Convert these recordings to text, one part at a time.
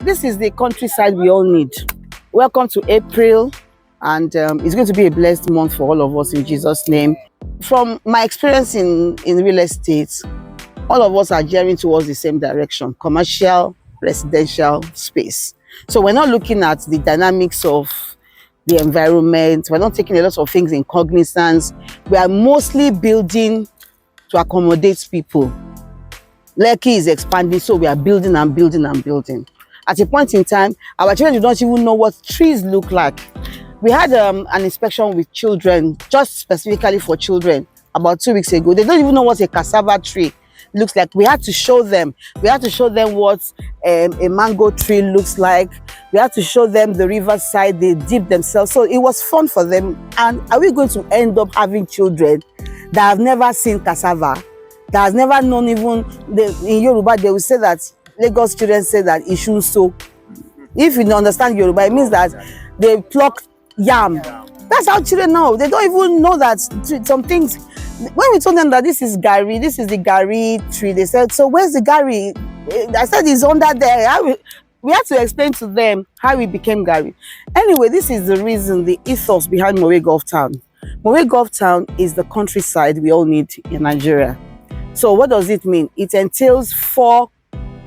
this is the countryside we all need. Welcome to April, and it's going to be a blessed month for all of us in Jesus' name. From my experience in real estate, all of us are gearing towards the same direction: commercial, residential space. So we're not looking at the dynamics of the environment. We're not taking a lot of things in cognizance. We are mostly building to accommodate people. Lekki is expanding, so we are building and building and building. At a point in time, our children do not even know what trees look like. We had an inspection with children, just specifically for children, about 2 weeks ago. They don't even know what a cassava tree looks like. We had to show them. We had to show them what a mango tree looks like. We had to show them the riverside. They dipped themselves. So it was fun for them. And are we going to end up having children that have never seen cassava, that has never known even, in Yoruba, they will say that, Lagos children say that Ishun so. If you don't understand Yoruba, it means that they pluck yam. That's how children know. They don't even know that some things. When we told them that this is Gary, this is the Gary tree, they said, so where's the Gary? I said it's under there. We had to explain to them how we became Gary. Anyway, this is the reason, the ethos behind Mowe Golf Town. Mowe Golf Town is the countryside we all need in Nigeria. So what does it mean? It entails 4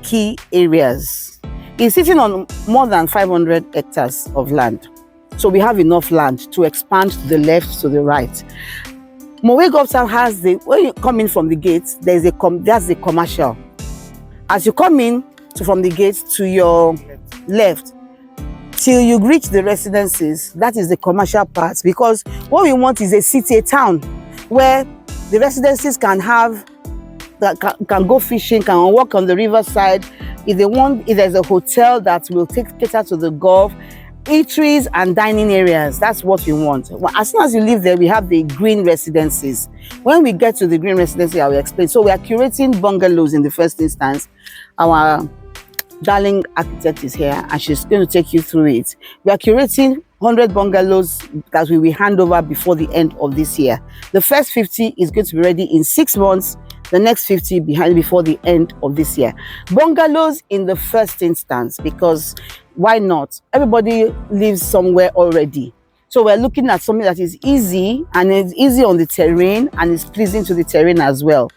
key areas. It's sitting on more than 500 hectares of land. So we have enough land to expand to the left, to the right. Mowe Golf Town has when you come in from the gate, that's the commercial. As you come in from the gate to your left, till you reach the residences, that is the commercial part, because what we want is a city, a town, where the residences can go fishing, can walk on the riverside. If there's a hotel that will cater to the golf, eateries and dining areas, that's what we want. As soon as you live there, we have the green residences. When we get to the green residency, I will explain. So we are curating bungalows in the first instance. Our darling architect is here and she's going to take you through it. We are curating 100 bungalows that we will hand over before the end of this year. The first 50 is going to be ready in 6 months. The next 50 before the end of this year. Bungalows in the first instance, because why not? Everybody lives somewhere already. So we're looking at something that is easy, and it's easy on the terrain and it's pleasing to the terrain as well.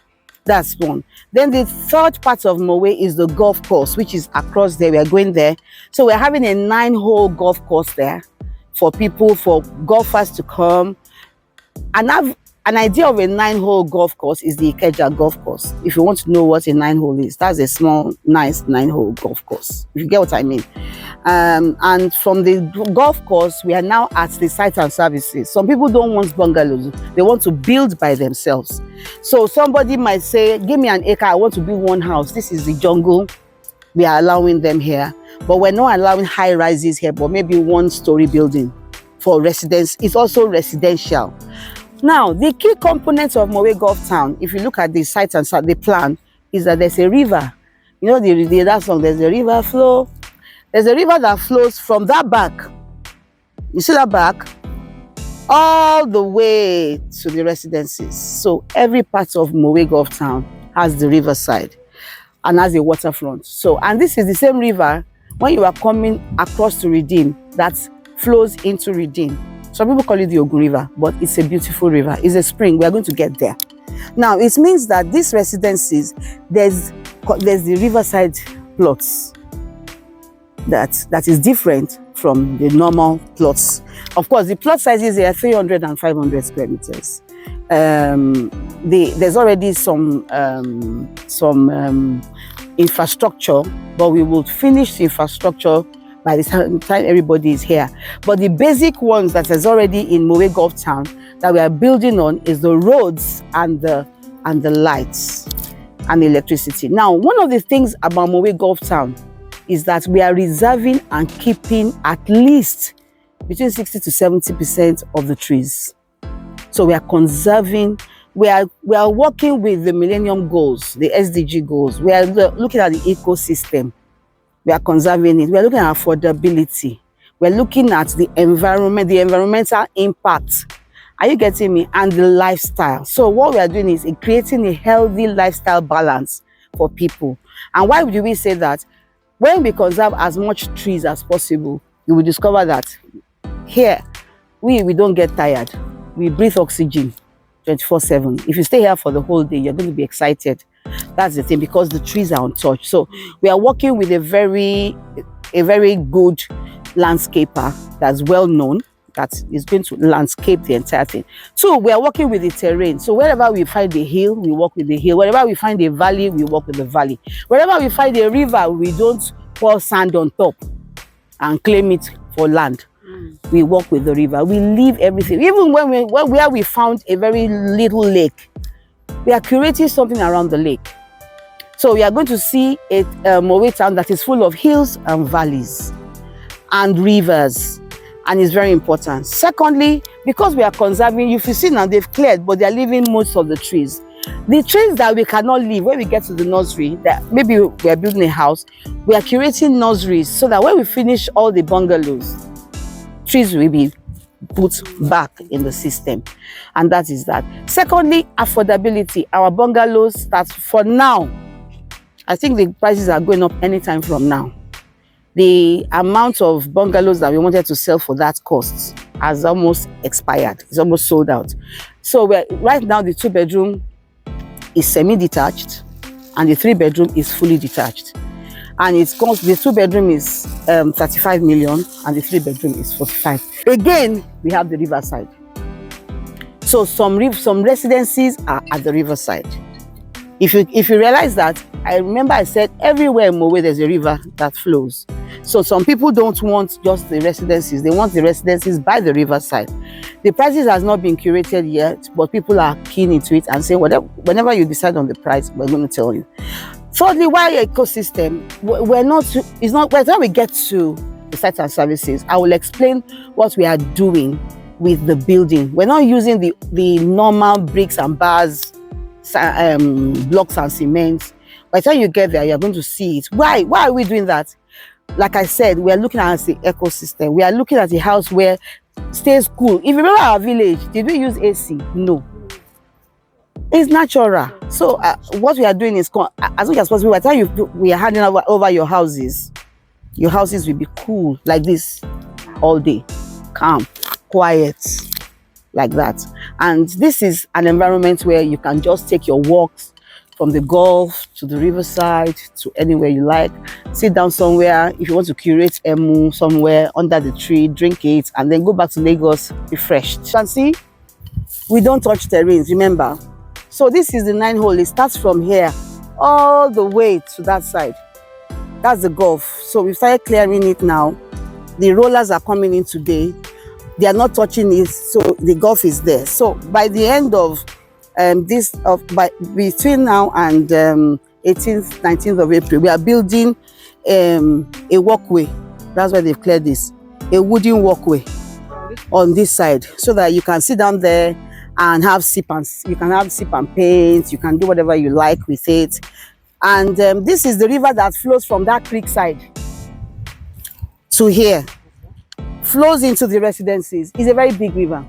That's one. Then the third part of Mowe is the golf course, which is across there. We are going there. So we're having a 9-hole golf course there for golfers to come and have. An idea of a 9-hole golf course is the Ikeja golf course. If you want to know what a 9-hole is, that's a small, nice 9-hole golf course. If you get what I mean. And from the golf course, we are now at the site and services. Some people don't want bungalows. They want to build by themselves. So somebody might say, give me an acre, I want to build one house. This is the jungle. We are allowing them here. But we're not allowing high rises here, but maybe 1-story building for residents. It's also residential. Now, the key components of Mowe Golf Town, if you look at the site and the plan, is that there's a river. You know that song, there's a river flow. There's a river that flows from that back. You see that back? All the way to the residences. So every part of Mowe Golf Town has the riverside and has a waterfront. So, and this is the same river when you are coming across to Redeem that flows into Redeem. Some people call it the Ogun River, but it's a beautiful river. It's a spring. We are going to get there. Now, it means that these residences, there's the riverside plots that is different from the normal plots. Of course, the plot sizes are 300 and 500 square meters. There's already some infrastructure, but we will finish the infrastructure by the time everybody is here. But the basic ones that is already in Mowe Golf Town that we are building on is the roads and the lights and electricity. Now, one of the things about Mowe Golf Town is that we are reserving and keeping at least between 60 to 70% of the trees. So we are conserving. We are working with the Millennium Goals, the SDG goals. We are looking at the ecosystem. We are conserving it. We are looking at affordability. We are looking at the environment, the environmental impact. Are you getting me? And the lifestyle. So what we are doing is creating a healthy lifestyle balance for people. And why do we say that? When we conserve as much trees as possible, you will discover that here, we don't get tired. We breathe oxygen 24/7. If you stay here for the whole day, you're going to be excited. That's the thing, because the trees are untouched. So we are working with a very good landscaper that's well known, that is going to landscape the entire thing. So we are working with the terrain. So wherever we find a hill, we work with the hill. Wherever we find a valley, we work with the valley. Wherever we find a river, we don't pour sand on top and claim it for land. We work with the river. We leave everything. Even where we found a very little lake, we are curating something around the lake. So we are going to see a Mowe town that is full of hills and valleys and rivers, and it's very important. Secondly, because we are conserving, if you see now, they've cleared, but they are leaving most of the trees. The trees that we cannot leave, when we get to the nursery, that maybe we are building a house, we are curating nurseries so that when we finish all the bungalows, trees will be put back in the system, and that is that. Secondly, affordability. Our bungalows start, for now, I think the prices are going up anytime from now. The amount of bungalows that we wanted to sell for that cost has almost expired. It's almost sold out. So right now the 2-bedroom is semi-detached and the 3-bedroom is fully detached. And it's cost, the 2-bedroom is 35 million and the 3-bedroom is 45. Again, we have the riverside. So some residencies are at the riverside. If you realize that, I remember I said everywhere in Mowe there's a river that flows. So some people don't want just the residences, they want the residences by the riverside. The prices has not been curated yet, but people are keen into it and saying whenever you decide on the price, we're going to tell you. Thirdly, why ecosystem? By the time we get to the sites and services, I will explain what we are doing with the building. We're not using the normal bricks and bars, blocks and cement. By the time you get there, you're going to see it. Why are we doing that? Like I said, we are looking at the ecosystem. We are looking at a house where it stays cool. If you remember our village, did we use AC? No. It's natural. So what we are doing is, as much as possible, by the time we are handing over your houses will be cool like this all day, calm, quiet, like that. And this is an environment where you can just take your walks from the Gulf to the riverside to anywhere you like. Sit down somewhere if you want to curate emu somewhere under the tree, drink it, and then go back to Lagos refreshed. You can see we don't touch terrains, remember. So this is the 9-hole. It starts from here all the way to that side. That's the Gulf. So we started clearing it now. The rollers are coming in today. They are not touching it, so the Gulf is there. So by the end of between now and 18th, 19th of April, we are building a walkway. That's why they've cleared this. A wooden walkway on this side, so that you can sit down there and have sip and paint. You can do whatever you like with it. And this is the river that flows from that creek side to here, flows into the residences. It's a very big river.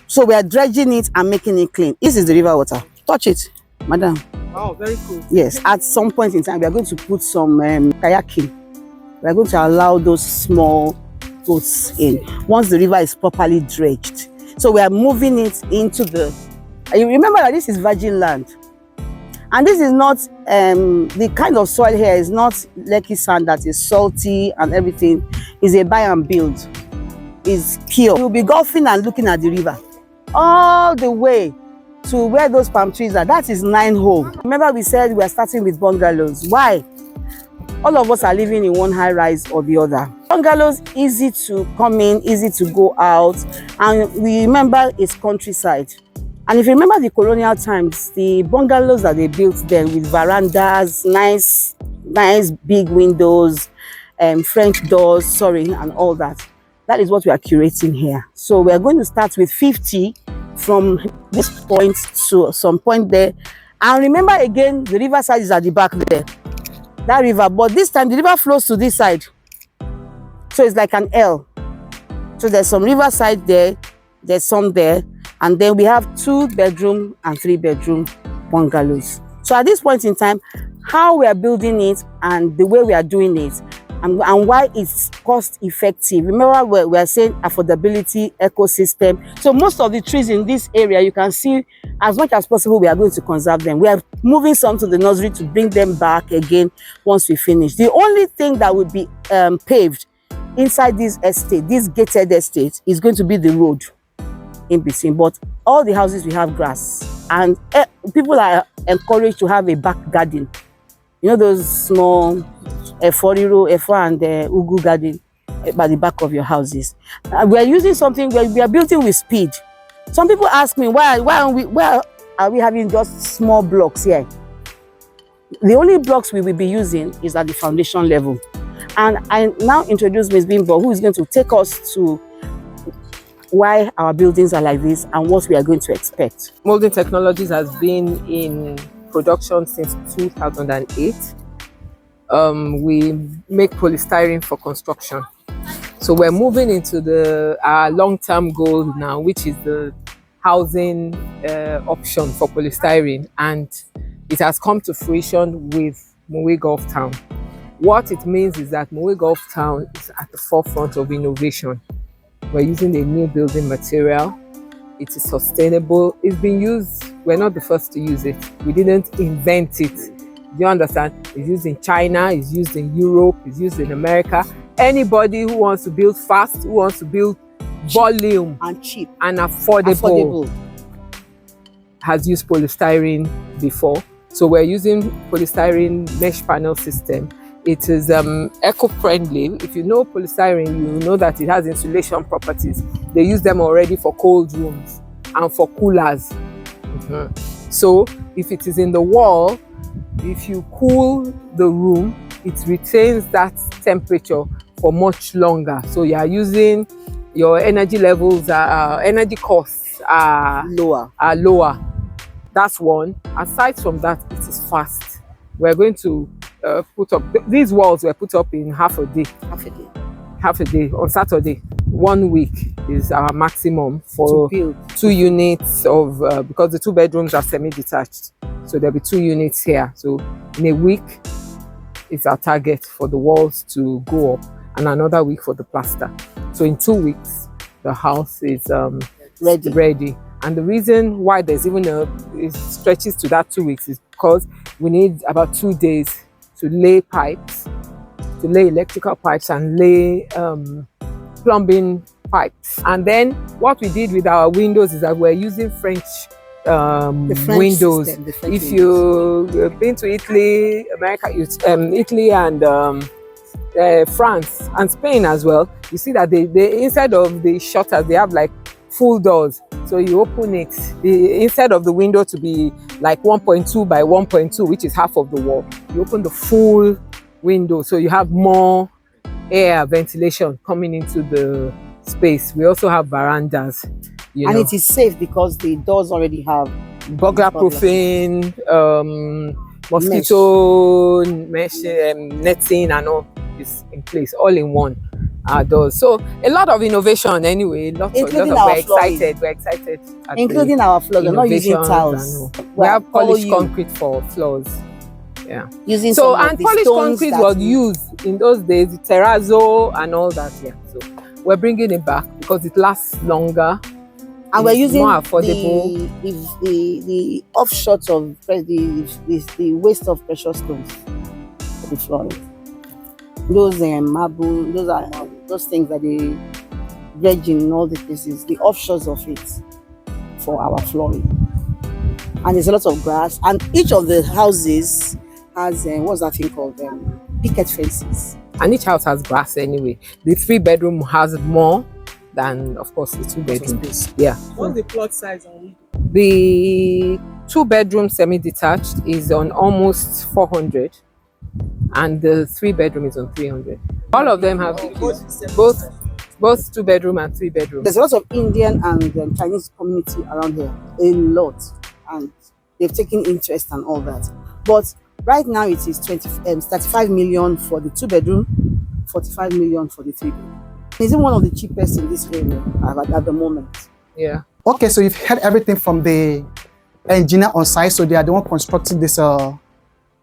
So we are dredging it and making it clean. This is the river water. Touch it, madam. Wow, very cool. Yes, at some point in time, we are going to put some kayaking. We are going to allow those small boats in once the river is properly dredged. So we are moving it into you remember that this is virgin land. And this is not, the kind of soil here is not Lekki sand that is salty and everything. It's a buy and build. It's pure. You'll be golfing and looking at the river all the way to where those palm trees are. That is 9-hole. Remember we said we are starting with bungalows. Why? All of us are living in one high rise or the other. Bungalows, easy to come in, easy to go out. And we remember it's countryside. And if you remember the colonial times, the bungalows that they built then with verandas, nice big windows, French doors, and all that. That is what we are curating here. So we are going to start with 50 from this point to some point there. And remember again, the riverside is at the back there. That river, but this time the river flows to this side. So it's like an L. So there's some riverside there, there's some there. And then we have 2-bedroom and 3-bedroom bungalows. So at this point in time, how we are building it and the way we are doing it, and why it's cost effective. Remember, we are saying affordability, ecosystem. So most of the trees in this area, you can see, as much as possible, we are going to conserve them. We are moving some to the nursery to bring them back again once we finish. The only thing that will be paved inside this estate, this gated estate, is going to be the road in between. But all the houses will have grass, and people are encouraged to have a back garden. You know, those small F4 and Ugu garden by the back of your houses. We are using something where we are building with speed. Some people ask me, why are we having just small blocks here? The only blocks we will be using is at the foundation level. And I now introduce Ms. Bimbo, who is going to take us to why our buildings are like this and what we are going to expect. Molding Technologies has been in production since 2008. We make polystyrene for construction. So we're moving into our long-term goal now, which is the housing option for polystyrene, and it has come to fruition with Mowe Golf Town. What it means is that Mowe Golf Town is at the forefront of innovation. We're using a new building material. It is sustainable. It's been used. We're not the first to use it. We didn't invent it. Do you understand? It's used in China, it's used in Europe, it's used in America. Anybody who wants to build fast, who wants to build volume and cheap and affordable has used polystyrene before. So we're using polystyrene mesh panel system. It is eco-friendly. If you know polystyrene, you know that it has insulation properties. They use them already for cold rooms and for coolers. So if it is in the wall, if you cool the room, it retains that temperature for much longer. So you are using your energy levels, energy costs are lower. That's one. Aside from that, it is fast. We're going to put up, these walls were put up in half a day on Saturday. 1 week is our maximum for 2 units of because the 2 bedrooms are semi-detached, so there'll be 2 units here. So in a week it's our target for the walls to go up, and another week for the plaster. So in 2 weeks the house is ready. And the reason why there's even it stretches to that 2 weeks is because we need about 2 days to lay pipes, to lay electrical pipes and lay plumbing pipes. And then what we did with our windows is that we're using French windows. If you've been to Italy, America, Italy and France and Spain as well, you see that they inside of the shutters they have like full doors. So you open it, instead of the window to be like 1.2 by 1.2, which is half of the wall, you open the full window, so you have more air ventilation coming into the space. We also have verandas, and it is safe because the doors already have burglar proofing, mosquito mesh, netting, and all is in place, all in one. Doors. So a lot of innovation anyway. We're excited. Including our floors. We're not using tiles. We have polished concrete for floors. Yeah. Using polished concrete was used in those days, terrazzo and all that. Yeah. So we're bringing it back because it lasts longer. And we're using more affordable. The offshots of the waste of precious stones for the flooring. Those marble, those things that they veg in all the places, the offshores of it for our flooring. And there's a lot of grass, and each of the houses has what's that thing called, picket fences. And each house has grass anyway. The 3-bedroom has more than, of course, the 2-bedroom. Yeah. What's the plot size on it? The 2-bedroom semi-detached is on almost 400. And the 3-bedroom is on 300. All of them have both 2-bedroom and 3-bedroom. There's a lot of Indian and Chinese community around here, a lot, and they've taken interest and all that. But right now it is 35 million for the 2-bedroom, 45 million for the 3-bedroom. It's one of the cheapest in this area at the moment. Yeah. Okay, so you've heard everything from the engineer on site, so they are the one constructing this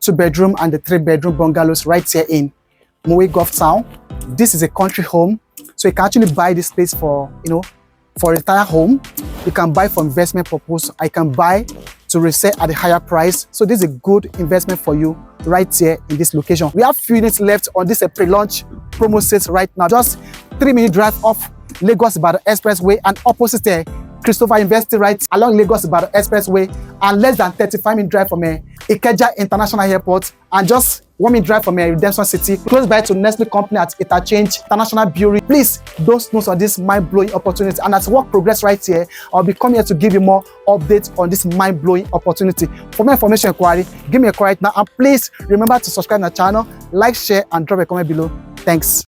2-bedroom and the 3-bedroom bungalows right here in Mowe Golf Town. This is a country home, so you can actually buy this place for, for a entire home. You can buy for investment purpose. I can buy to resell at a higher price. So this is a good investment for you right here in this location. We have few units left on this pre-launch promo sales right now. Just 3-minute drive off Lagos-Ibadan Expressway and opposite Christopher University right along Lagos-Ibadan Expressway, and less than 35-minute drive from Ikeja International Airport, and just 1-minute drive from Redemption City, close by to Nestled company at Interchange International Brewery. Please don't snooze on this mind-blowing opportunity. And as work progress right here, I'll be coming here to give you more updates on this mind-blowing opportunity. For more information inquiry, give me a call right now, and please remember to subscribe to the channel, like, share, and drop a comment below. Thanks.